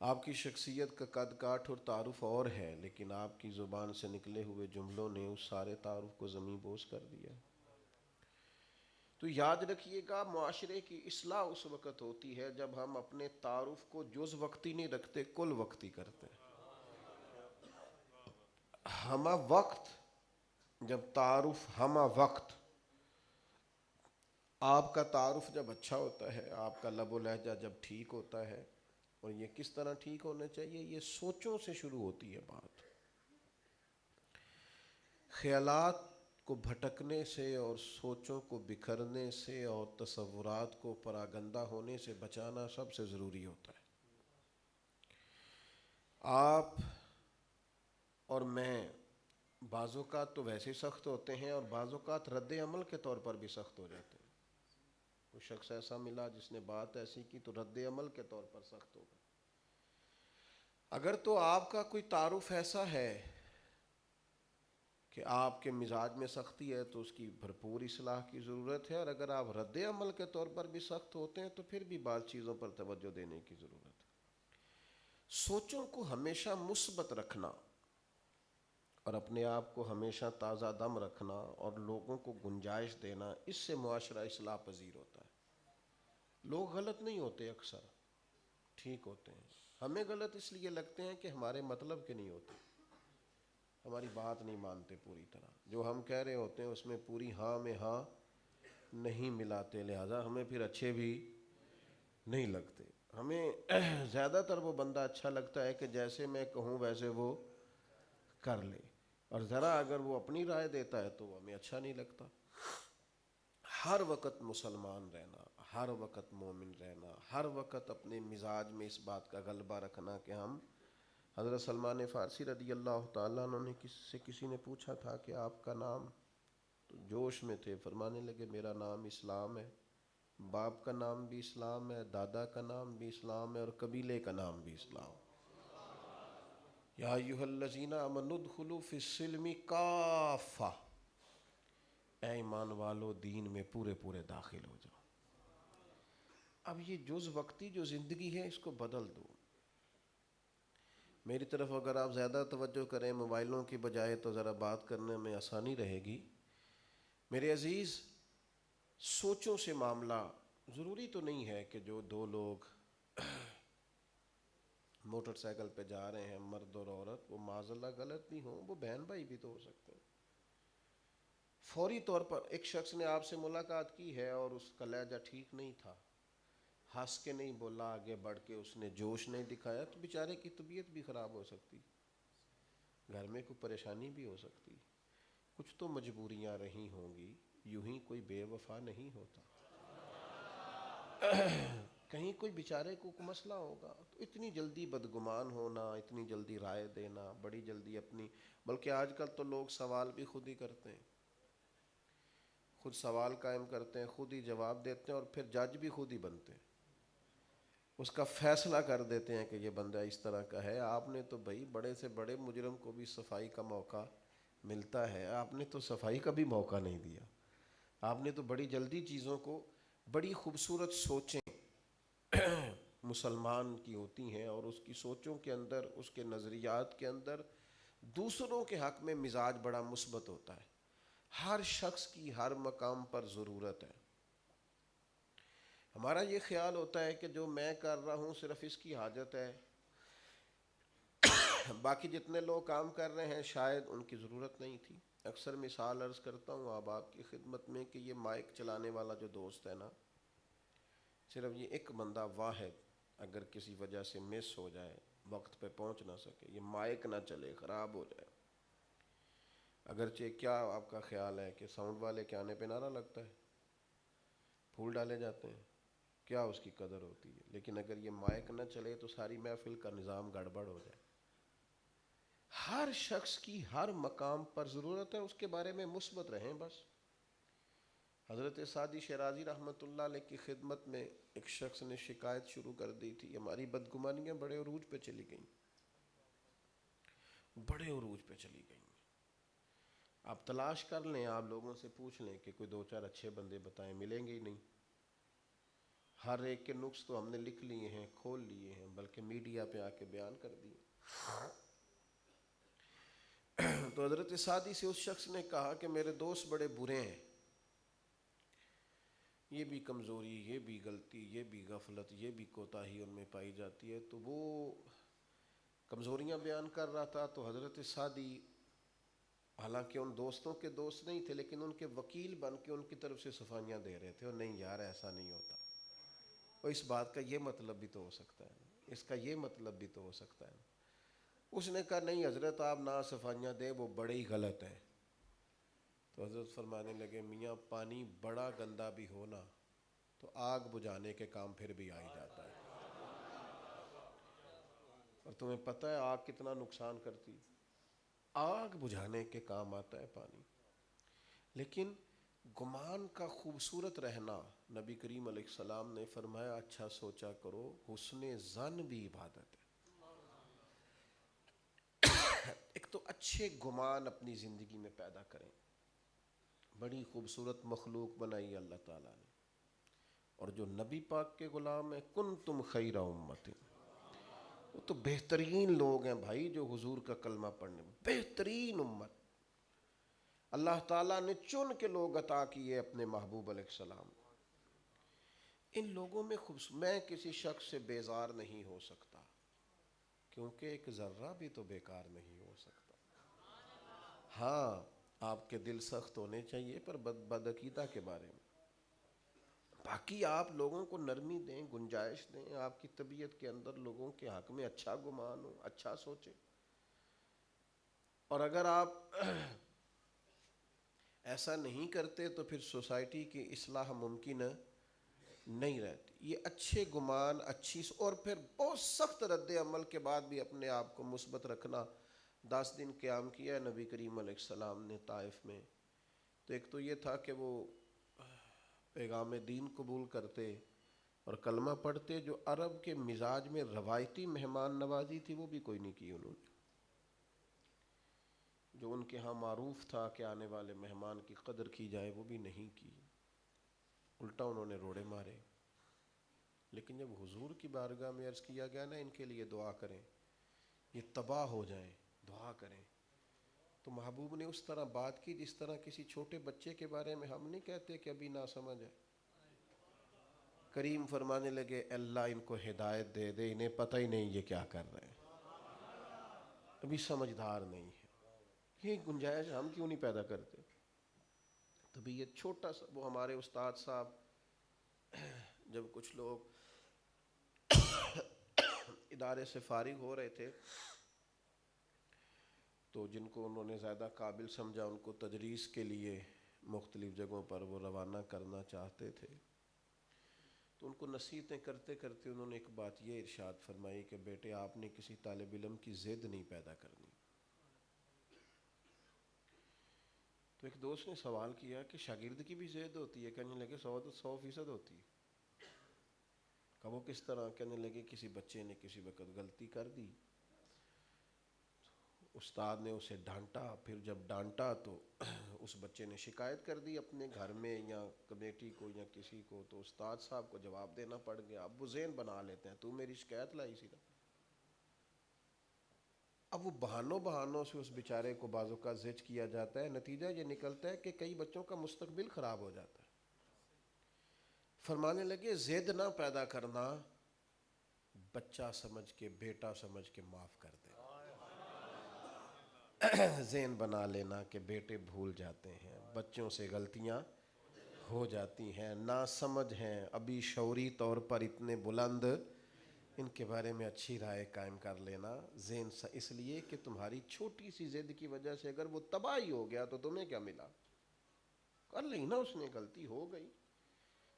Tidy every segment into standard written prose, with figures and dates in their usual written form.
آپ کی شخصیت کا قد کاٹ اور تعارف اور ہے، لیکن آپ کی زبان سے نکلے ہوئے جملوں نے اس سارے تعارف کو زمین بوس کر دیا۔ تو یاد رکھیے گا، معاشرے کی اصلاح اس وقت ہوتی ہے جب ہم اپنے تعارف کو جز وقتی نہیں رکھتے، کل وقتی کرتے ہیں۔ ہمہ وقت، جب تعارف ہمہ وقت، آپ کا تعارف جب اچھا ہوتا ہے، آپ کا لب و لہجہ جب ٹھیک ہوتا ہے، اور یہ کس طرح ٹھیک ہونا چاہیے؟ یہ سوچوں سے شروع ہوتی ہے بات۔ خیالات کو بھٹکنے سے اور سوچوں کو بکھرنے سے اور تصورات کو پراگندہ ہونے سے بچانا سب سے ضروری ہوتا ہے۔ آپ اور میں بعض اوقات تو ویسے سخت ہوتے ہیں، اور بعض اوقات رد عمل کے طور پر بھی سخت ہو جاتے ہیں۔ کوئی شخص ایسا ملا جس نے بات ایسی کی تو رد عمل کے طور پر سخت ہوگا۔ اگر تو آپ کا کوئی تعارف ایسا ہے کہ آپ کے مزاج میں سختی ہے تو اس کی بھرپور اصلاح کی ضرورت ہے، اور اگر آپ رد عمل کے طور پر بھی سخت ہوتے ہیں تو پھر بھی بعض چیزوں پر توجہ دینے کی ضرورت ہے۔ سوچوں کو ہمیشہ مثبت رکھنا اور اپنے آپ کو ہمیشہ تازہ دم رکھنا اور لوگوں کو گنجائش دینا، اس سے معاشرہ اصلاح پذیر ہوتا ہے۔ لوگ غلط نہیں ہوتے، اکثر ٹھیک ہوتے ہیں۔ ہمیں غلط اس لیے لگتے ہیں کہ ہمارے مطلب کے نہیں ہوتے، ہماری بات نہیں مانتے پوری طرح، جو ہم کہہ رہے ہوتے ہیں اس میں پوری ہاں میں ہاں نہیں ملاتے، لہذا ہمیں پھر اچھے بھی نہیں لگتے۔ ہمیں زیادہ تر وہ بندہ اچھا لگتا ہے کہ جیسے میں کہوں ویسے وہ کر لے، اور ذرا اگر وہ اپنی رائے دیتا ہے تو وہ ہمیں اچھا نہیں لگتا۔ ہر وقت مسلمان رہنا، ہر وقت مومن رہنا، ہر وقت اپنے مزاج میں اس بات کا غلبہ رکھنا کہ ہم، حضرت سلمان فارسی رضی اللہ تعالیٰ عنہ نے کسی نے پوچھا تھا کہ آپ کا نام، تو جوش میں تھے، فرمانے لگے میرا نام اسلام ہے، باپ کا نام بھی اسلام ہے، دادا کا نام بھی اسلام ہے، اور قبیلے کا نام بھی اسلام۔ یا ایھا الذین آمنوا ادخلوا فی السلم کافہ، اے ایمان والو دین میں پورے پورے داخل ہو جاؤ۔ اب یہ جز وقتی جو زندگی ہے اس کو بدل دو۔ میری طرف اگر آپ زیادہ توجہ کریں موبائلوں کی بجائے تو ذرا بات کرنے میں آسانی رہے گی۔ میرے عزیز، سوچوں سے معاملہ، ضروری تو نہیں ہے کہ جو دو لوگ موٹر سائیکل پہ جا رہے ہیں، مرد اور عورت، وہ معاذاللہ غلط بھی ہوں، وہ بہن بھائی بھی تو ہو سکتے ہیں۔ فوری طور پر ایک شخص نے آپ سے ملاقات کی ہے اور اس کا لہجہ ٹھیک نہیں تھا، ہنس کے نہیں بولا، آگے بڑھ کے اس نے جوش نہیں دکھایا، تو بیچارے کی طبیعت بھی خراب ہو سکتی، گھر میں کوئی پریشانی بھی ہو سکتی، کچھ تو مجبوریاں رہی ہوں گی، یوں ہی کوئی بے وفا نہیں ہوتا، کہیں کوئی بیچارے کو مسئلہ ہوگا۔ تو اتنی جلدی بدگمان ہونا، اتنی جلدی رائے دینا، بڑی جلدی اپنی، بلکہ آج کل تو لوگ سوال بھی خود ہی کرتے ہیں، خود سوال قائم کرتے ہیں، خود ہی جواب دیتے ہیں، اور پھر جج بھی خود ہی بنتے ہیں، اس کا فیصلہ کر دیتے ہیں کہ یہ بندہ اس طرح کا ہے۔ آپ نے تو بھائی بڑے سے بڑے مجرم کو بھی صفائی کا موقع ملتا ہے، آپ نے تو صفائی کا بھی موقع نہیں دیا، آپ نے تو بڑی جلدی چیزوں کو، بڑی خوبصورت سوچیں مسلمان کی ہوتی ہیں، اور اس کی سوچوں کے اندر، اس کے نظریات کے اندر دوسروں کے حق میں مزاج بڑا مثبت ہوتا ہے۔ ہر شخص کی ہر مقام پر ضرورت ہے۔ ہمارا یہ خیال ہوتا ہے کہ جو میں کر رہا ہوں صرف اس کی حاجت ہے، باقی جتنے لوگ کام کر رہے ہیں شاید ان کی ضرورت نہیں تھی۔ اکثر مثال عرض کرتا ہوں اب آپ کی خدمت میں کہ یہ مائک چلانے والا جو دوست ہے نا، صرف یہ ایک بندہ واحد اگر کسی وجہ سے مس ہو جائے، وقت پہ پہنچ نہ سکے، یہ مائک نہ چلے، خراب ہو جائے، اگرچہ کیا آپ کا خیال ہے کہ ساؤنڈ والے کے آنے پہ نعرہ لگتا ہے، پھول ڈالے جاتے ہیں، کیا اس کی قدر ہوتی ہے؟ لیکن اگر یہ مائک نہ چلے تو ساری محفل کا نظام گڑبڑ ہو جائے۔ ہر شخص کی ہر مقام پر ضرورت ہے، اس کے بارے میں مثبت رہیں بس۔ حضرت سعدی شیرازی رحمۃ اللہ علیہ کی خدمت میں ایک شخص نے شکایت شروع کر دی تھی، ہماری بدگمانیاں بڑے عروج پہ چلی گئیں، بڑے عروج پہ چلی گئیں۔ آپ تلاش کر لیں، آپ لوگوں سے پوچھ لیں کہ کوئی دو چار اچھے بندے بتائیں، ملیں گے ہی نہیں۔ ہر ایک کے نقص تو ہم نے لکھ لیے ہیں، کھول لیے ہیں، بلکہ میڈیا پہ آ کے بیان کر دیے۔ تو حضرت سعدی سے اس شخص نے کہا کہ میرے دوست بڑے برے ہیں، یہ بھی کمزوری، یہ بھی غلطی، یہ بھی غفلت، یہ بھی کوتاہی ان میں پائی جاتی ہے۔ تو وہ کمزوریاں بیان کر رہا تھا، تو حضرت سعدی حالانکہ ان دوستوں کے دوست نہیں تھے، لیکن ان کے وکیل بن کے ان کی طرف سے صفائیاں دے رہے تھے، اور نہیں یار ایسا نہیں ہوتا، اور اس بات کا یہ مطلب بھی تو ہو سکتا ہے، اس کا یہ مطلب بھی تو ہو سکتا ہے۔ اس نے کہا نہیں حضرت آپ نہ صفائیاں دیں، وہ بڑے ہی غلط ہیں۔ تو حضرت فرمانے لگے میاں پانی بڑا گندا بھی ہو نا تو آگ بجھانے کے کام پھر بھی آ ہی جاتا ہے، اور تمہیں پتہ ہے آگ کتنا نقصان کرتی، آگ بجھانے کے کام آتا ہے پانی۔ لیکن گمان کا خوبصورت رہنا، نبی کریم علیہ السلام نے فرمایا اچھا سوچا کرو، حسن ظن بھی عبادت ہے۔ ایک تو اچھے گمان اپنی زندگی میں پیدا کریں، بڑی خوبصورت مخلوق بنائی اللہ تعالیٰ نے، اور جو نبی پاک کے غلام ہیں کنتم خیر امت، وہ تو بہترین لوگ ہیں بھائی، جو حضور کا کلمہ پڑھنے، بہترین امت اللہ تعالیٰ نے چن کے لوگ عطا کیے اپنے محبوب علیہ السلام۔ ان لوگوں میں میں کسی شخص سے بیزار نہیں ہو سکتا، کیونکہ ایک ذرہ بھی تو بیکار نہیں ہو سکتا۔ ہاں آپ کے دل سخت ہونے چاہیے پر بدعقیدہ کے بارے میں، باقی آپ لوگوں کو نرمی دیں، گنجائش دیں، آپ کی طبیعت کے اندر لوگوں کے حق میں اچھا گمان ہو، اچھا سوچیں۔ اور اگر آپ ایسا نہیں کرتے تو پھر سوسائٹی کی اصلاح ممکن نہیں رہتی۔ یہ اچھے گمان، اور پھر بہت سخت رد عمل کے بعد بھی اپنے آپ کو مثبت رکھنا۔ 10 دن قیام کیا نبی کریم علیہ السلام نے طائف میں، تو ایک تو یہ تھا کہ وہ پیغام دین قبول کرتے اور کلمہ پڑھتے، جو عرب کے مزاج میں روایتی مہمان نوازی تھی وہ بھی کوئی نہیں کی انہوں نے، جو ان کے ہاں معروف تھا کہ آنے والے مہمان کی قدر کی جائے وہ بھی نہیں کی، الٹا انہوں نے روڑے مارے۔ لیکن جب حضور کی بارگاہ میں عرض کیا گیا نا ان کے لیے دعا کریں، یہ تباہ ہو جائیں، دعا کریں، تو محبوب نے اس طرح بات کی جس طرح کسی چھوٹے بچے کے بارے میں ہم نہیں کہتے کہ ابھی نہ سمجھ ہے۔ کریم فرمانے لگے اللہ ان کو ہدایت دے دے، انہیں پتہ ہی نہیں یہ کیا کر رہے ہیں، ابھی سمجھدار نہیں ہے۔ یہ گنجائش ہم کیوں نہیں پیدا کرتے؟ تو بھی یہ چھوٹا سا، وہ ہمارے استاد صاحب جب کچھ لوگ ادارے سے فارغ ہو رہے تھے تو جن کو انہوں نے زیادہ قابل سمجھا ان کو تدریس کے لیے مختلف جگہوں پر وہ روانہ کرنا چاہتے تھے، تو ان کو نصیحتیں کرتے کرتے انہوں نے ایک بات یہ ارشاد فرمائی کہ بیٹے آپ نے کسی طالب علم کی ضد نہیں پیدا کرنی۔ تو ایک دوست نے سوال کیا کہ شاگرد کی بھی ضد ہوتی ہے؟ کہنے لگے 100% ہوتی ہے۔ کہ وہ کس طرح؟ کہنے لگے کسی بچے نے کسی وقت غلطی کر دی، استاد نے اسے ڈانٹا، پھر جب ڈانٹا تو اس بچے نے شکایت کر دی اپنے گھر میں یا کمیٹی کو یا کسی کو، تو استاد صاحب کو جواب دینا پڑ گیا۔ اب وہ ذہن بنا لیتے ہیں تو میری شکایت لائی سی نا، اب وہ بہانوں سے اس بیچارے کو بعض اوقات زج کیا جاتا ہے، نتیجہ یہ نکلتا ہے کہ کئی بچوں کا مستقبل خراب ہو جاتا ہے۔ فرمانے لگے زد نہ پیدا کرنا، بچہ سمجھ کے، بیٹا سمجھ کے معاف کر دے۔ ذہن بنا لینا کہ بیٹے بھول جاتے ہیں، بچوں سے غلطیاں ہو جاتی ہیں، ناسمجھ ہیں، ابھی شعوری طور پر اتنے بلند، ان کے بارے میں اچھی رائے قائم کر لینا۔ ذہن اس لیے کہ تمہاری چھوٹی سی ضد کی وجہ سے اگر وہ تباہی ہو گیا تو تمہیں کیا ملا؟ کر لی نا اس نے، غلطی ہو گئی۔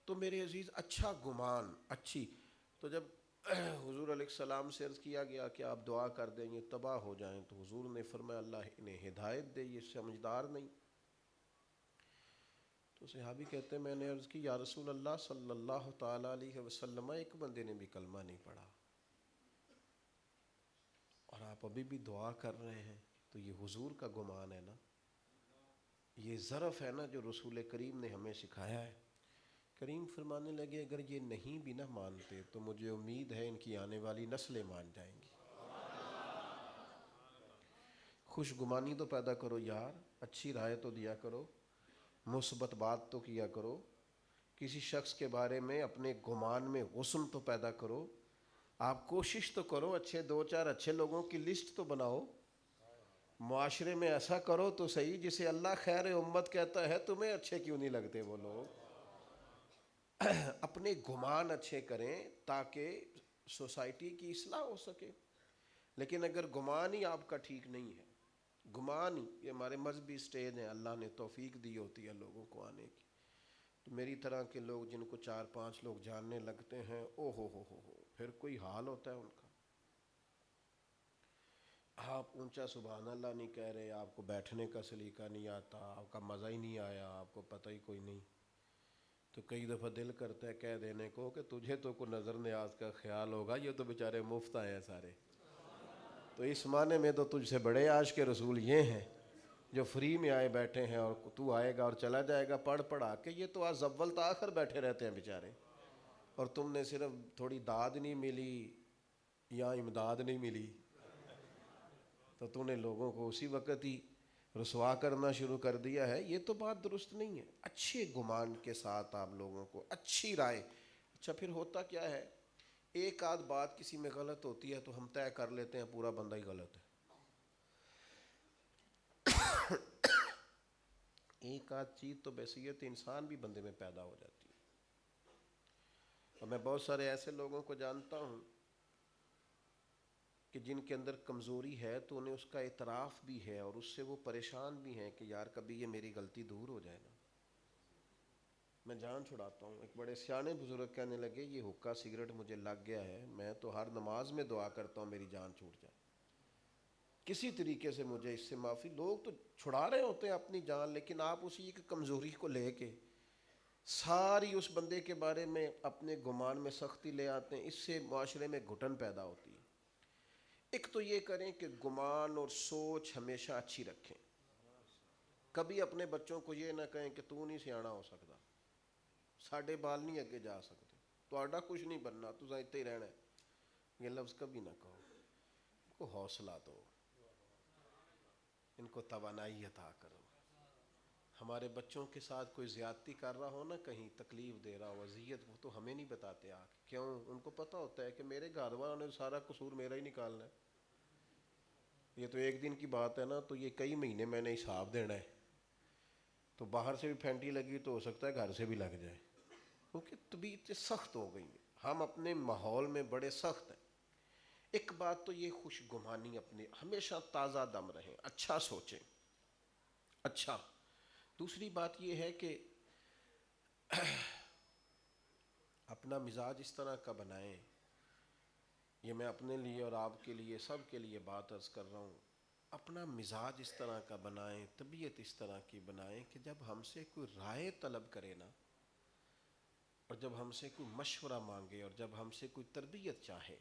تو میرے عزیز اچھا گمان، اچھی، تو جب حضور علیہ السلام سے عرض کیا گیا کہ آپ دعا کر دیں یہ تباہ ہو جائیں، تو حضور نے فرمایا اللہ انہیں ہدایت دے، یہ سمجھدار نہیں۔ تو صحابی کہتے ہیں میں نے عرض کی یا رسول اللہ صلی اللہ تعالیٰ علیہ وسلم ایک بندے نے بھی کلمہ نہیں پڑھا اور آپ ابھی بھی دعا کر رہے ہیں، تو یہ حضور کا گمان ہے نا، یہ ظرف ہے نا جو رسول کریم نے ہمیں سکھایا ہے کریم فرمانے لگے اگر یہ نہیں بھی نہ مانتے تو مجھے امید ہے ان کی آنے والی نسلیں مان جائیں گی۔ خوش گمانی تو پیدا کرو یار، اچھی رائے تو دیا کرو، مثبت بات تو کیا کرو، کسی شخص کے بارے میں اپنے گمان میں حسن تو پیدا کرو، آپ کوشش تو کرو، اچھے دو چار اچھے لوگوں کی لسٹ تو بناؤ، معاشرے میں ایسا کرو تو صحیح جسے اللہ خیر امت کہتا ہے، تمہیں اچھے کیوں نہیں لگتے وہ لوگ؟ اپنے گمان اچھے کریں تاکہ سوسائٹی کی اصلاح ہو سکے۔ لیکن اگر گمان ہی آپ کا ٹھیک نہیں ہے، گمان ہی، یہ ہمارے مذہبی سٹیج ہیں، اللہ نے توفیق دی ہوتی ہے لوگوں کو آنے کی، تو میری طرح کے لوگ جن کو 4-5 لوگ جاننے لگتے ہیں، او ہو پھر کوئی حال ہوتا ہے ان کا۔ آپ اونچا سبحان اللہ نہیں کہہ رہے، آپ کو بیٹھنے کا سلیقہ نہیں آتا، آپ کا مزہ ہی نہیں آیا، آپ کو پتہ ہی کوئی نہیں، تو کئی دفعہ دل کرتا ہے کہہ دینے کو کہ تجھے تو کوئی نظر نیاز کا خیال ہوگا، یہ تو بیچارے مفت آئے ہیں سارے، تو اس معنی میں تو تجھ سے بڑے عاشق کے رسول یہ ہیں جو فری میں آئے بیٹھے ہیں، اور تو آئے گا اور چلا جائے گا پڑھ پڑھا کے، یہ تو آج اول تاخر بیٹھے رہتے ہیں بیچارے، اور تم نے صرف تھوڑی داد نہیں ملی یا امداد نہیں ملی تو تو نے لوگوں کو اسی وقت ہی رسوا کرنا شروع کر دیا ہے۔ یہ تو بات درست نہیں ہے۔ اچھے گمان کے ساتھ آپ لوگوں کو اچھی رائے، اچھا پھر ہوتا کیا ہے، ایک آدھ بات کسی میں غلط ہوتی ہے تو ہم طے کر لیتے ہیں پورا بندہ ہی غلط ہے، ایک آدھ چیز تو بحیثیت انسان بھی بندے میں پیدا ہو جاتی ہے۔ اور میں بہت سارے ایسے لوگوں کو جانتا ہوں کہ جن کے اندر کمزوری ہے تو انہیں اس کا اعتراف بھی ہے، اور اس سے وہ پریشان بھی ہیں کہ یار کبھی یہ میری غلطی دور ہو جائے نا، میں جان چھڑاتا ہوں۔ ایک بڑے سیانے بزرگ کہنے لگے یہ حقہ سگریٹ مجھے لگ گیا ہے، میں تو ہر نماز میں دعا کرتا ہوں میری جان چھوٹ جائے، کسی طریقے سے مجھے اس سے معافی۔ لوگ تو چھڑا رہے ہوتے ہیں اپنی جان، لیکن آپ اسی ایک کمزوری کو لے کے ساری اس بندے کے بارے میں اپنے گمان میں سختی لے آتے ہیں، اس سے معاشرے میں گھٹن پیدا ہوتی ہے۔ ایک تو یہ کریں کہ گمان اور سوچ ہمیشہ اچھی رکھیں، کبھی اپنے بچوں کو یہ نہ کہیں کہ تو نہیں سیاڑا ہو سکتا، ساڈے بال نہیں اگے جا سکتے، تو آڈا کچھ نہیں بننا، تو اتنے ہی رہنا ہے، یہ لفظ کبھی نہ کہو۔ ان کو حوصلہ دو، ان کو توانائی عطا کرو۔ ہمارے بچوں کے ساتھ کوئی زیادتی کر رہا ہو نا، کہیں تکلیف دے رہا ہو، اذیت، وہ تو ہمیں نہیں بتاتے آ کے، کیوں؟ ان کو پتہ ہوتا ہے کہ میرے گھر والوں نے سارا قصور میرا ہی نکالنا ہے، یہ تو ایک دن کی بات ہے نا، تو یہ کئی مہینے میں نے حساب دینا ہے، تو باہر سے بھی پھینٹی لگی تو ہو سکتا ہے گھر سے بھی لگ جائے، کیونکہ طبیعتیں سخت ہو گئی ہیں، ہم اپنے ماحول میں بڑے سخت ہیں۔ ایک بات تو یہ خوش گمانی، اپنے ہمیشہ تازہ دم رہیں، اچھا سوچیں، اچھا۔ دوسری بات یہ ہے کہ اپنا مزاج اس طرح کا بنائیں، یہ میں اپنے لیے اور آپ کے لیے سب کے لیے بات عرض کر رہا ہوں، اپنا مزاج اس طرح کا بنائیں، طبیعت اس طرح کی بنائیں کہ جب ہم سے کوئی رائے طلب کرے نا، اور جب ہم سے کوئی مشورہ مانگے، اور جب ہم سے کوئی تربیت چاہے،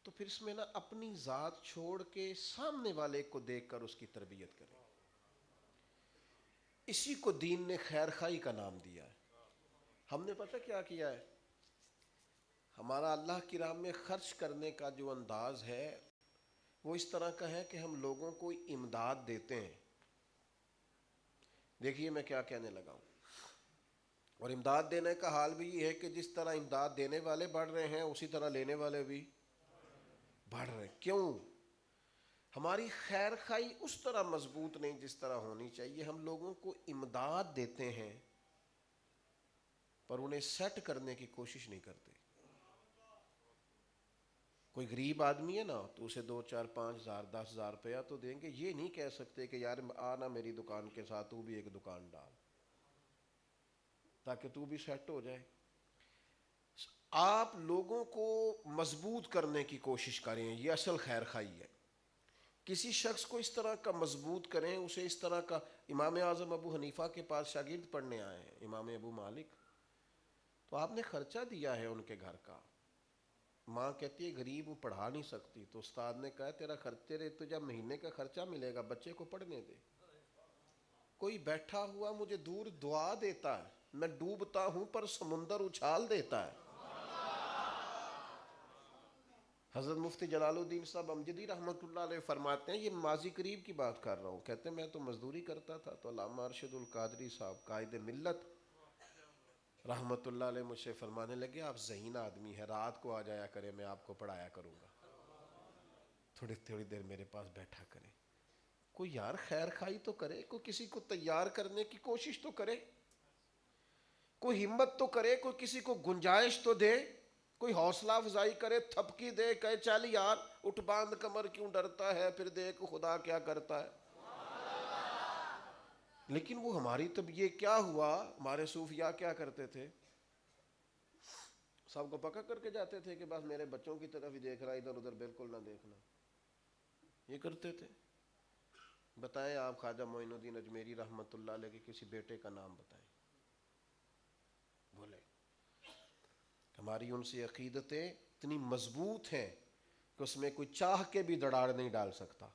تو پھر اس میں نا اپنی ذات چھوڑ کے سامنے والے کو دیکھ کر اس کی تربیت کریں۔ اسی کو دین نے خیر خواہی کا نام دیا ہے۔ ہم نے پتہ کیا کیا ہے، ہمارا اللہ کی راہ میں خرچ کرنے کا جو انداز ہے وہ اس طرح کا ہے کہ ہم لوگوں کو امداد دیتے ہیں۔ دیکھیے میں کیا کہنے لگا ہوں، اور امداد دینے کا حال بھی یہ ہے کہ جس طرح امداد دینے والے بڑھ رہے ہیں اسی طرح لینے والے بھی بڑھ رہے ہیں۔ کیوں؟ ہماری خیر خواہی اس طرح مضبوط نہیں جس طرح ہونی چاہیے، ہم لوگوں کو امداد دیتے ہیں پر انہیں سیٹ کرنے کی کوشش نہیں کرتے۔ کوئی غریب آدمی ہے نا تو اسے 2 4 5 ہزار 10 ہزار روپیہ تو دیں گے، یہ نہیں کہہ سکتے کہ یار آنا میری دکان کے ساتھ، تو بھی ایک دکان ڈال تاکہ تو بھی سیٹ ہو جائے۔ آپ لوگوں کو مضبوط کرنے کی کوشش کریں، یہ اصل خیر خواہی ہے۔ کسی شخص کو اس طرح کا مضبوط کریں، اسے اس طرح کا۔ امام اعظم ابو حنیفہ کے پاس شاگرد پڑھنے آئے ہیں، امام ابو مالک، تو آپ نے خرچہ دیا ہے ان کے گھر کا، ماں کہتی ہے غریب وہ پڑھا نہیں سکتی، تو استاد نے کہا تیرا خرچے رہے تو جب مہینے کا خرچہ ملے گا بچے کو پڑھنے دے۔ کوئی بیٹھا ہوا مجھے دور دعا دیتا ہے، میں ڈوبتا ہوں پر سمندر اچھال دیتا ہے. حضرت مفتی جلال الدین صاحب امجدی رحمۃ اللہ علیہ فرماتے ہیں، یہ ماضی قریب کی بات کر رہا ہوں، کہتے ہیں میں تو مزدوری کرتا تھا تو علامہ ارشد القادری صاحب قائد ملت رحمۃ اللہ علیہ مجھ سے فرمانے لگے آپ ذہین آدمی ہیں، رات کو آ جایا کرے، میں آپ کو پڑھایا کروں گا، تھوڑی تھوڑی دیر میرے پاس بیٹھا کریں. کوئی یار خیر خائی تو کرے، کوئی کسی کو تیار کرنے کی کوشش تو کرے، کوئی ہمت تو کرے، کوئی کسی کو گنجائش تو دے، کوئی حوصلہ افزائی کرے، تھپکی دے، کہے چل یار اٹھ باندھ کمر، کیوں ڈرتا ہے، پھر دیکھ خدا کیا کرتا ہے. لیکن وہ ہماری تب یہ کیا ہوا، ہمارے صوفیاء کیا کرتے تھے، سب کو پکا کر کے جاتے تھے کہ بس میرے بچوں کی طرف ہی دیکھ رہا، ادھر ادھر بالکل نہ دیکھنا. یہ کرتے تھے. بتائیں آپ خواجہ معین الدین اجمیری رحمۃ اللہ علیہ کے کسی بیٹے کا نام بتائیں. بولے. ہماری ان سے عقیدتیں اتنی مضبوط ہیں کہ اس میں کوئی چاہ کے بھی دراڑ نہیں ڈال سکتا.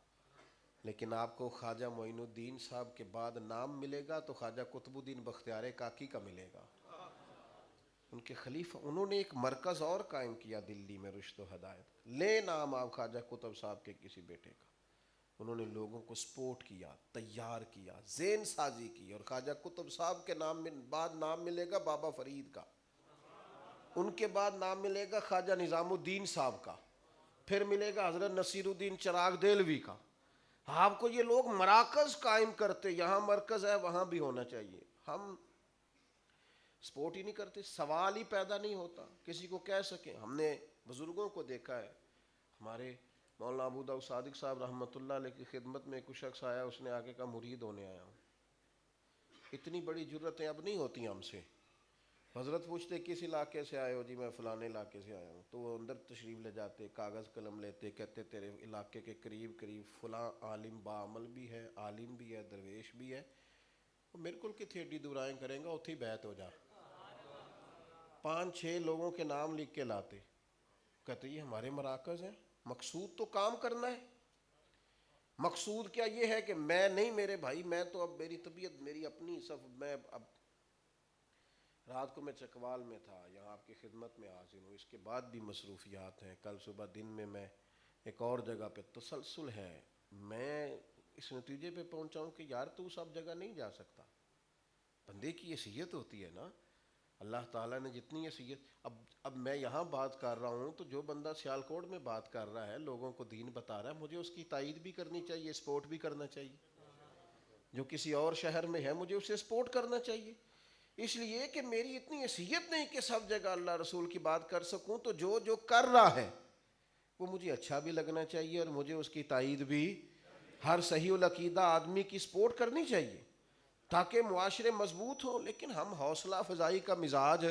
لیکن آپ کو خواجہ معین الدین صاحب کے بعد نام ملے گا تو خواجہ قطب الدین بختیار کاکی کا ملے گا. ان کے خلیفہ، انہوں نے ایک مرکز اور قائم کیا دلی میں، رشد و ہدایت. لے نام آپ خواجہ قطب صاحب کے کسی بیٹے کا. انہوں نے لوگوں کو سپورٹ کیا، تیار کیا، ذہن سازی کی. اور خواجہ قطب صاحب کے نام میں بعد نام ملے گا بابا فرید کا، ان کے بعد نام ملے گا خواجہ نظام الدین صاحب کا، پھر ملے گا حضرت نصیر الدین چراغ دہلوی کا. آپ کو یہ لوگ مراکز قائم کرتے، یہاں مرکز ہے وہاں بھی ہونا چاہیے. ہم سپورٹ ہی نہیں کرتے، سوال ہی پیدا نہیں ہوتا کسی کو کہہ سکیں. ہم نے بزرگوں کو دیکھا ہے، ہمارے مولانا ابو داؤد صادق صاحب رحمۃ اللہ علیہ کی خدمت میں ایک شخص آیا، اس نے آگے کا مرید ہونے آیا ہوں. اتنی بڑی جرتیں اب نہیں ہوتی ہم سے. حضرت پوچھتے کس علاقے سے آئے ہو؟ جی میں فلانے علاقے سے آیا ہوں. تو وہ اندر تشریف لے جاتے، کاغذ قلم لیتے، کہتے تیرے علاقے کے قریب قریب فلاں عالم بعمل بھی ہے، عالم بھی ہے، درویش بھی ہے، وہ میرے کو کتنے ایڈی دورائیں کریں گا، اتھی بیعت ہو جا. 5-6 لوگوں کے نام لکھ کے لاتے، کہتے یہ ہمارے مراکز ہیں. مقصود تو کام کرنا ہے. مقصود کیا یہ ہے کہ میں نہیں میرے بھائی، میں تو اب میری طبیعت میری اپنی سب، میں اب رات کو میں چکوال میں تھا، یہاں آپ کی خدمت میں حاضر ہوں، اس کے بعد بھی مصروفیات ہیں. کل صبح دن میں ایک اور جگہ پہ تسلسل ہے. میں اس نتیجے پہ پہنچا ہوں کہ یار تو سب جگہ نہیں جا سکتا. بندے کی حیثیت ہوتی ہے نا، اللہ تعالیٰ نے جتنی حیثیت. اب میں یہاں بات کر رہا ہوں تو جو بندہ سیالکوٹ میں بات کر رہا ہے، لوگوں کو دین بتا رہا ہے، مجھے اس کی تائید بھی کرنی چاہیے، سپورٹ بھی کرنا چاہیے. جو کسی اور شہر میں ہے مجھے اسے سپورٹ کرنا چاہیے. اس لیے کہ میری اتنی حیثیت نہیں کہ سب جگہ اللہ رسول کی بات کر سکوں. تو جو کر رہا ہے وہ مجھے اچھا بھی لگنا چاہیے اور مجھے اس کی تائید بھی، ہر صحیح العقیدہ آدمی کی سپورٹ کرنی چاہیے تاکہ معاشرے مضبوط ہوں. لیکن ہم حوصلہ افزائی کا مزاج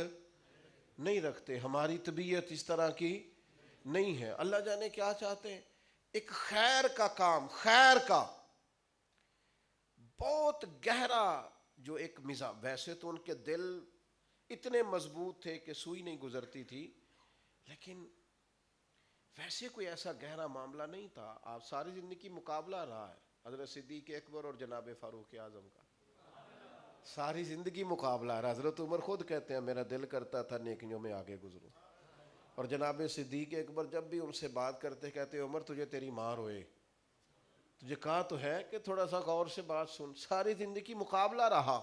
نہیں رکھتے، ہماری طبیعت اس طرح کی نہیں ہے. اللہ جانے کیا چاہتے ہیں. ایک خیر کا کام، خیر کا بہت گہرا جو ایک مزاج. ویسے تو ان کے دل اتنے مضبوط تھے کہ سوئی نہیں گزرتی تھی، لیکن ویسے کوئی ایسا گہرا معاملہ نہیں تھا. آپ ساری زندگی مقابلہ رہا ہے حضرت صدیق اکبر اور جناب فاروق اعظم کا، ساری زندگی مقابلہ رہا. حضرت عمر خود کہتے ہیں میرا دل کرتا تھا نیکیوں میں آگے گزروں. اور جناب صدیق اکبر جب بھی ان سے بات کرتے کہتے عمر تجھے تیری ماں روئے، تجھے کہا تو ہے کہ تھوڑا سا غور سے بات سن. ساری زندگی مقابلہ رہا.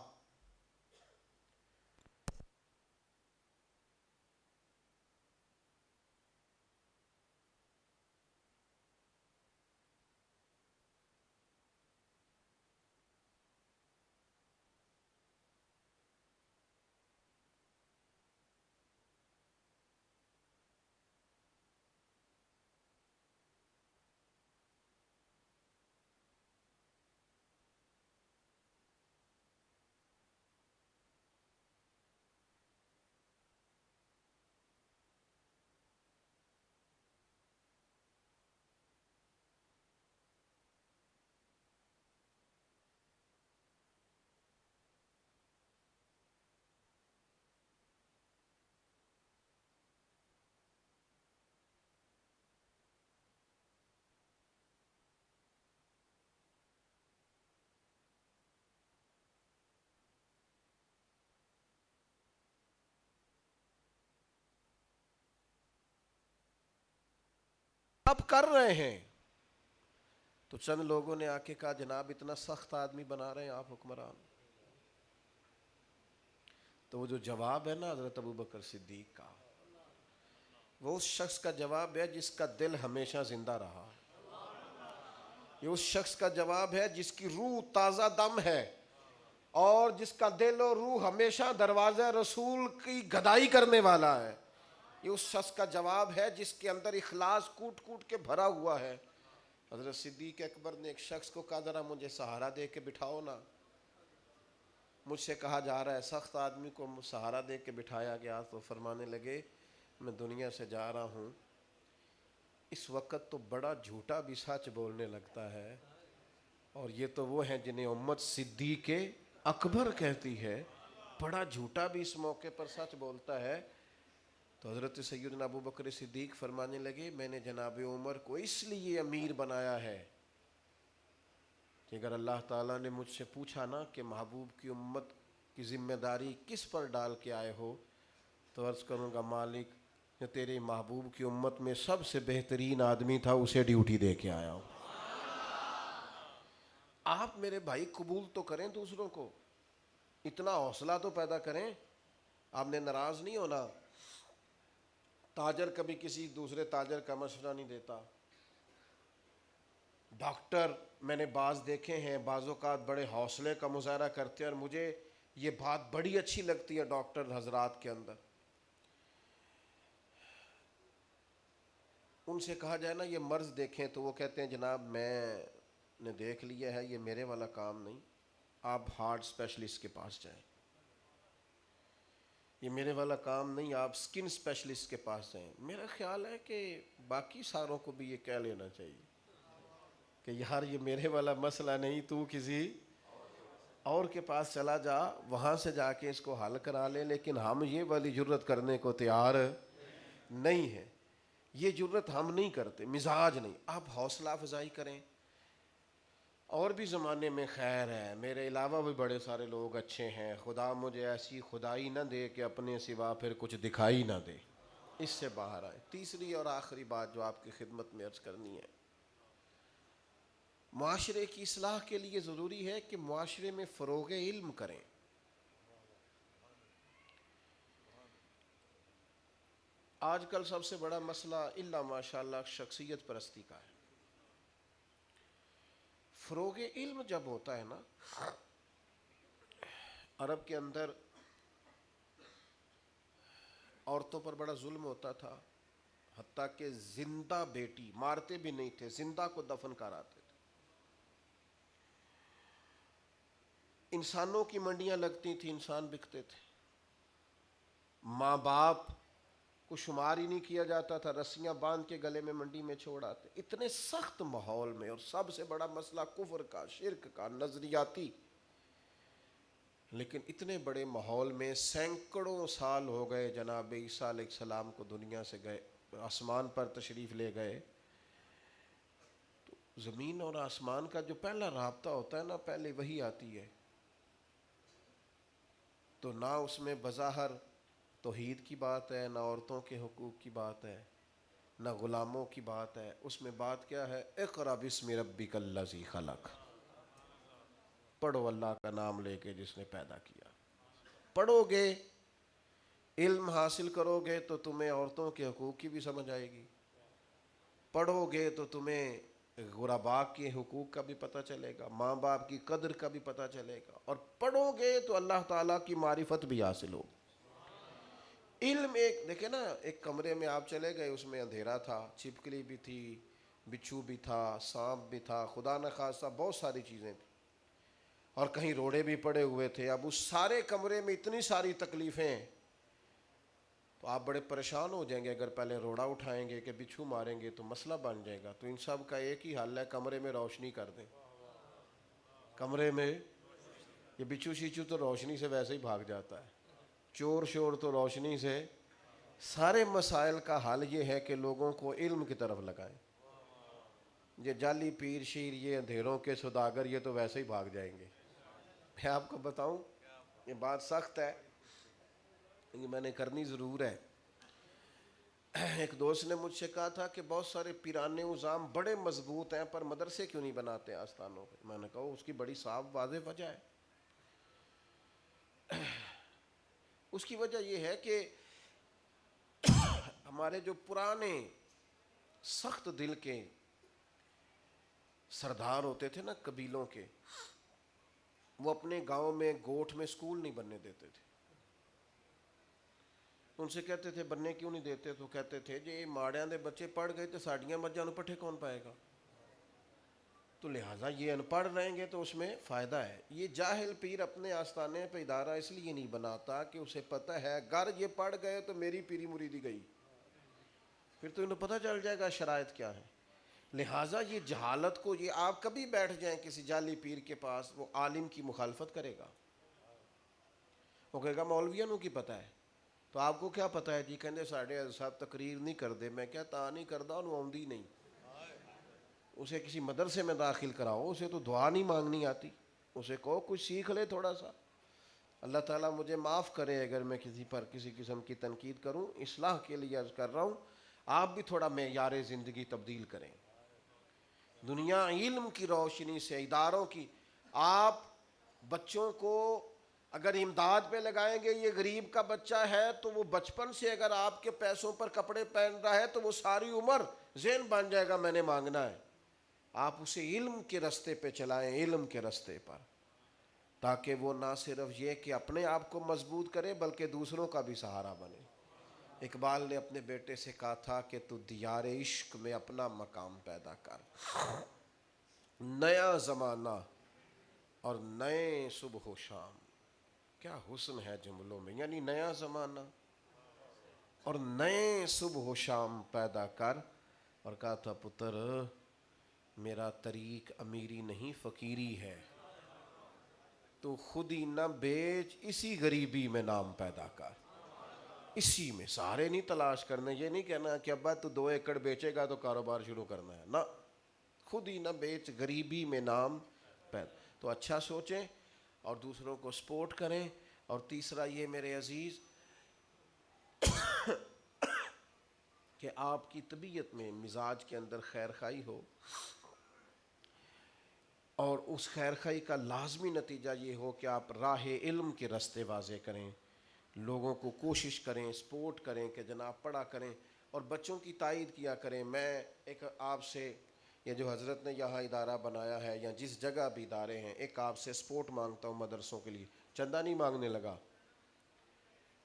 اب کر رہے ہیں تو چند لوگوں نے آ کے کہا جناب اتنا سخت آدمی بنا رہے ہیں آپ حکمران. تو وہ جو جواب ہے نا حضرت ابوبکر صدیق کا، وہ اس شخص کا جواب ہے جس کا دل ہمیشہ زندہ رہا. یہ اس شخص کا جواب ہے جس کی روح تازہ دم ہے اور جس کا دل اور روح ہمیشہ دروازہ رسول کی گدائی کرنے والا ہے. یہ اس شخص کا جواب ہے جس کے اندر اخلاص کوٹ کوٹ کے بھرا ہوا ہے. حضرت صدیق اکبر نے ایک شخص کو کہا ذرا مجھے سہارا دے کے بٹھاؤ نا. مجھ سے کہا جا رہا ہے سخت آدمی کو سہارا دے کے بٹھایا گیا تو فرمانے لگے میں دنیا سے جا رہا ہوں. اس وقت تو بڑا جھوٹا بھی سچ بولنے لگتا ہے، اور یہ تو وہ ہیں جنہیں امت صدیق اکبر کہتی ہے. بڑا جھوٹا بھی اس موقع پر سچ بولتا ہے. تو حضرت سیدنا ابوبکر صدیق فرمانے لگے میں نے جناب عمر کو اس لیے امیر بنایا ہے کہ اگر اللہ تعالیٰ نے مجھ سے پوچھا نا کہ محبوب کی امت کی ذمہ داری کس پر ڈال کے آئے ہو، تو عرض کروں گا مالک جو تیرے محبوب کی امت میں سب سے بہترین آدمی تھا اسے ڈیوٹی دے کے آیا ہوں. آپ میرے بھائی قبول تو کریں دوسروں کو، اتنا حوصلہ تو پیدا کریں. آپ نے ناراض نہیں ہونا. تاجر کبھی کسی دوسرے تاجر کا مشورہ نہیں دیتا. ڈاکٹر میں نے بعض دیکھے ہیں بعض اوقات بڑے حوصلے کا مظاہرہ کرتے ہیں، اور مجھے یہ بات بڑی اچھی لگتی ہے ڈاکٹر حضرات کے اندر. ان سے کہا جائے نا یہ مرض دیکھیں تو وہ کہتے ہیں جناب میں نے دیکھ لیا ہے یہ میرے والا کام نہیں، آپ ہارٹ اسپیشلسٹ کے پاس جائیں. یہ میرے والا کام نہیں، آپ سکن اسپیشلسٹ کے پاس جائیں. میرا خیال ہے کہ باقی ساروں کو بھی یہ کہہ لینا چاہیے کہ یار یہ میرے والا مسئلہ نہیں، تو کسی اور کے پاس چلا جا، وہاں سے جا کے اس کو حل کرا لے. لیکن ہم یہ والی جرت کرنے کو تیار نہیں ہیں. یہ جرت ہم نہیں کرتے، مزاج نہیں. آپ حوصلہ افزائی کریں. اور بھی زمانے میں خیر ہے، میرے علاوہ بھی بڑے سارے لوگ اچھے ہیں. خدا مجھے ایسی خدائی نہ دے کہ اپنے سوا پھر کچھ دکھائی نہ دے. اس سے باہر آئے. تیسری اور آخری بات جو آپ کی خدمت میں عرض کرنی ہے، معاشرے کی اصلاح کے لیے ضروری ہے کہ معاشرے میں فروغ علم کریں. آج کل سب سے بڑا مسئلہ الا ماشاءاللہ شخصیت پرستی کا ہے. فروغ علم جب ہوتا ہے نا، عرب کے اندر عورتوں پر بڑا ظلم ہوتا تھا، حتیٰ کہ زندہ بیٹی مارتے بھی نہیں تھے، زندہ کو دفن کراتے تھے. انسانوں کی منڈیاں لگتی تھیں، انسان بکتے تھے. ماں باپ کو شمار ہی نہیں کیا جاتا تھا، رسیاں باندھ کے گلے میں منڈی میں چھوڑ آتے. اتنے سخت ماحول میں، اور سب سے بڑا مسئلہ کفر کا، شرک کا، نظریاتی. لیکن اتنے بڑے ماحول میں سینکڑوں سال ہو گئے جناب عیسیٰ علیہ السلام کو دنیا سے گئے، آسمان پر تشریف لے گئے. تو زمین اور آسمان کا جو پہلا رابطہ ہوتا ہے نا، پہلے وہی آتی ہے. تو نہ اس میں بظاہر توحید کی بات ہے، نہ عورتوں کے حقوق کی بات ہے، نہ غلاموں کی بات ہے. اس میں بات کیا ہے؟ اقرأ بسم ربک الذی خلق. پڑھو اللہ کا نام لے کے جس نے پیدا کیا. پڑھو گے، علم حاصل کرو گے تو تمہیں عورتوں کے حقوق کی بھی سمجھ آئے گی. پڑھو گے تو تمہیں غرباء کے حقوق کا بھی پتہ چلے گا، ماں باپ کی قدر کا بھی پتہ چلے گا. اور پڑھو گے تو اللہ تعالیٰ کی معرفت بھی حاصل ہوگی. علم ایک دیکھیں نا، ایک کمرے میں آپ چلے گئے، اس میں اندھیرا تھا، چھپکلی بھی تھی، بچھو بھی تھا، سانپ بھی تھا، خدا نخواستہ بہت ساری چیزیں تھیں، اور کہیں روڑے بھی پڑے ہوئے تھے. اب اس سارے کمرے میں اتنی ساری تکلیفیں، تو آپ بڑے پریشان ہو جائیں گے. اگر پہلے روڑا اٹھائیں گے کہ بچھو ماریں گے تو مسئلہ بن جائے گا. تو ان سب کا ایک ہی حل ہے، کمرے میں روشنی کر دیں. کمرے میں یہ بچھو شیچو تو روشنی سے ویسے ہی بھاگ جاتا ہے، چور شور تو روشنی سے. سارے مسائل کا حل یہ ہے کہ لوگوں کو علم کی طرف لگائیں. یہ جعلی پیر شیر، یہ اندھیروں کے سوداگر، یہ تو ویسے ہی بھاگ جائیں گے. میں آپ کو بتاؤں، یہ بات سخت ہے، یہ میں نے کرنی ضرور ہے. ایک دوست نے مجھ سے کہا تھا کہ بہت سارے پیرانے نظام بڑے مضبوط ہیں پر مدرسے کیوں نہیں بناتے آستانوں پہ؟ میں نے کہا اس کی بڑی صاف واضح وجہ ہے. اس کی وجہ یہ ہے کہ ہمارے جو پرانے سخت دل کے سردار ہوتے تھے نا قبیلوں کے، وہ اپنے گاؤں میں گوٹھ میں سکول نہیں بننے دیتے تھے. ان سے کہتے تھے بننے کیوں نہیں دیتے؟ تو کہتے تھے جی ماڑیاں دے بچے پڑھ گئے تو ساڑیاں مجھاں نوں پٹھے کون پائے گا؟ تو لہٰذا یہ ان پڑھ رہیں گے تو اس میں فائدہ ہے. یہ جاہل پیر اپنے آستانے پہ ادارہ اس لیے نہیں بناتا کہ اسے پتہ ہے اگر یہ پڑھ گئے تو میری پیری مریدی گئی، پھر تو انہیں پتہ چل جائے گا شرائط کیا ہے. لہٰذا یہ جہالت کو، یہ آپ کبھی بیٹھ جائیں کسی جعلی پیر کے پاس، وہ عالم کی مخالفت کرے گا، وہ کہے گا مولویوں نوں کی پتہ ہے. تو آپ کو کیا پتہ ہے؟ جی کہندے ساڈے صاحب تقریر نہیں کردے. میں کیا تا نہیں کردا، انہوں آوندی نہیں. اسے کسی مدرسے میں داخل کراؤ، اسے تو دعا نہیں مانگنی آتی، اسے کہو کچھ سیکھ لے تھوڑا سا. اللہ تعالیٰ مجھے معاف کرے اگر میں کسی پر کسی قسم کی تنقید کروں، اصلاح کے لیے عرض کر رہا ہوں. آپ بھی تھوڑا معیار زندگی تبدیل کریں. دنیا علم کی روشنی سے، اداروں کی، آپ بچوں کو اگر امداد پہ لگائیں گے، یہ غریب کا بچہ ہے تو وہ بچپن سے اگر آپ کے پیسوں پر کپڑے پہن رہا ہے تو وہ ساری عمر ذہن بن جائے گا میں نے مانگنا ہے. آپ اسے علم کے رستے پہ چلائیں، علم کے رستے پر، تاکہ وہ نہ صرف یہ کہ اپنے آپ کو مضبوط کرے بلکہ دوسروں کا بھی سہارا بنے. اقبال نے اپنے بیٹے سے کہا تھا کہ تو دیار عشق میں اپنا مقام پیدا کر. نیا زمانہ اور نئے صبح و شام، کیا حسن ہے جملوں میں. یعنی نیا زمانہ اور نئے صبح و شام پیدا کر. اور کہا تھا پتر میرا طریق امیری نہیں فقیری ہے، تو خود ہی نہ بیچ اسی غریبی میں نام پیدا کر. اسی میں، سارے نہیں تلاش کرنے. یہ نہیں کہنا کہ ابا تو 2 ایکڑ بیچے گا تو کاروبار شروع کرنا ہے، نہ، خود ہی نہ بیچ غریبی میں نام پیدا. تو اچھا سوچیں اور دوسروں کو سپورٹ کریں. اور تیسرا یہ میرے عزیز کہ آپ کی طبیعت میں، مزاج کے اندر خیر خواہی ہو، اور اس خیر خواہی کا لازمی نتیجہ یہ ہو کہ آپ راہ علم کے راستے واضح کریں، لوگوں کو کوشش کریں، سپورٹ کریں کہ جناب پڑھا کریں اور بچوں کی تائید کیا کریں. میں ایک آپ سے، یہ جو حضرت نے یہاں ادارہ بنایا ہے یا جس جگہ بھی ادارے ہیں، ایک آپ سے سپورٹ مانگتا ہوں مدرسوں کے لیے. چندہ نہیں مانگنے لگا،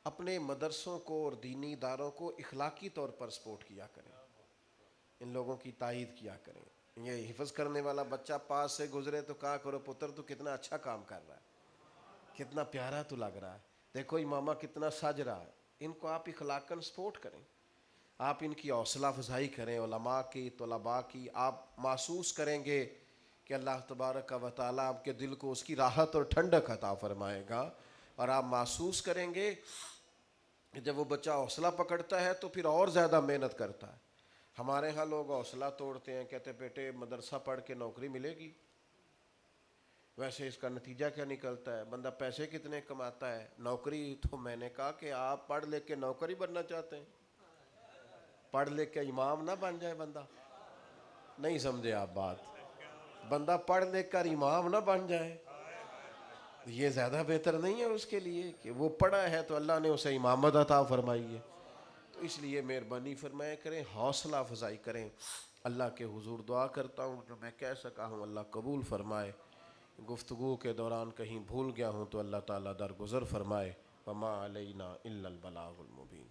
اپنے مدرسوں کو اور دینی اداروں کو اخلاقی طور پر سپورٹ کیا کریں، ان لوگوں کی تائید کیا کریں. یہ حفظ کرنے والا بچہ پاس سے گزرے تو کہا کرو پتر تو کتنا اچھا کام کر رہا ہے، کتنا پیارا تو لگ رہا ہے، دیکھو امامہ کتنا سج رہا ہے. ان کو آپ اخلاقاً سپورٹ کریں، آپ ان کی حوصلہ افزائی کریں، علماء کی، طلباء کی. آپ محسوس کریں گے کہ اللہ تبارک و تعالیٰ آپ کے دل کو اس کی راحت اور ٹھنڈک عطا فرمائے گا. اور آپ محسوس کریں گے کہ جب وہ بچہ حوصلہ پکڑتا ہے تو پھر اور زیادہ محنت کرتا ہے. ہمارے ہاں لوگ حوصلہ توڑتے ہیں، کہتے بیٹے مدرسہ پڑھ کے نوکری ملے گی. ویسے اس کا نتیجہ کیا نکلتا ہے؟ بندہ پیسے کتنے کماتا ہے، نوکری. تو میں نے کہا کہ آپ پڑھ لے کے نوکری بننا چاہتے ہیں، پڑھ لے کے امام نہ بن جائے بندہ. نہیں سمجھے آپ بات؟ بندہ پڑھ لے کر امام نہ بن جائے، یہ زیادہ بہتر نہیں ہے اس کے لیے کہ وہ پڑھا ہے تو اللہ نے اسے امامت عطا فرمائی ہے. تو اس لیے مہربانی فرمایا کریں، حوصلہ افزائی کریں. اللہ کے حضور دعا کرتا ہوں جو میں کہہ سکا ہوں اللہ قبول فرمائے. گفتگو کے دوران کہیں بھول گیا ہوں تو اللہ تعالیٰ درگزر فرمائے. وما علینا الا البلاغ المبین.